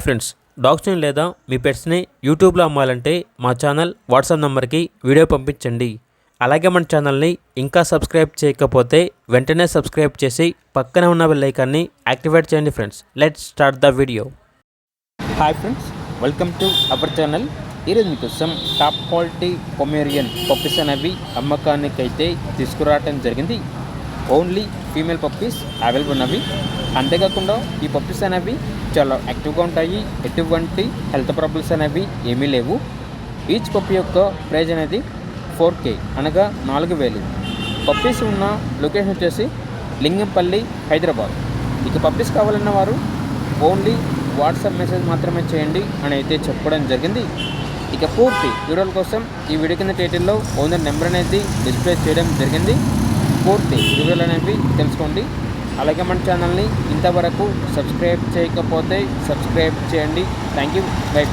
Friends, డాగ్స్ని లేదా మీ పెట్స్ని యూట్యూబ్లో అమ్మాలంటే మా ఛానల్ వాట్సాప్ నెంబర్కి వీడియో పంపించండి. అలాగే మన ఛానల్ని ఇంకా సబ్స్క్రైబ్ చేయకపోతే వెంటనే సబ్స్క్రైబ్ చేసి పక్కన ఉన్న బెల్ ఐకాన్ని యాక్టివేట్ చేయండి. Friends, let's start the video. Hi friends, welcome to our channel. ఈరోజు మీకోసం టాప్ క్వాలిటీ పొమేరియన్ పప్పీస్ అనేవి అమ్మకానికైతే తీసుకురావడం జరిగింది. ఓన్లీ ఫీమేల్ పప్పీస్ అవైలబుల్ ఉన్నవి. అంతేకాకుండా ఈ పప్పీస్ అనేవి చాలా యాక్టివ్గా ఉంటాయి. ఎటువంటి హెల్త్ ప్రాబ్లమ్స్ అనేవి ఏమీ లేవు. ఈచ్ పప్పీ యొక్క ప్రైజ్ అనేది 4K అనగా 4,000. పప్పీస్ ఉన్న లొకేషన్ వచ్చేసి లింగంపల్లి, హైదరాబాద్. ఇక పప్పీస్ కావాలన్న వారు ఓన్లీ వాట్సాప్ మెసేజ్ మాత్రమే చేయండి అని అయితే చెప్పడం జరిగింది. ఇక పూర్తి వీడియోల కోసం ఈ వీడియో కింద టైటిల్లో ఓనర్ నెంబర్ అనేది డిస్ప్లే చేయడం జరిగింది. పూర్తి వివరాలు అనేవి తెలుసుకోండి. అలాగే మన ఛానల్ని ఇంతవరకు సబ్స్క్రైబ్ చేయకపోతే సబ్స్క్రైబ్ చేయండి. Thank you. బై.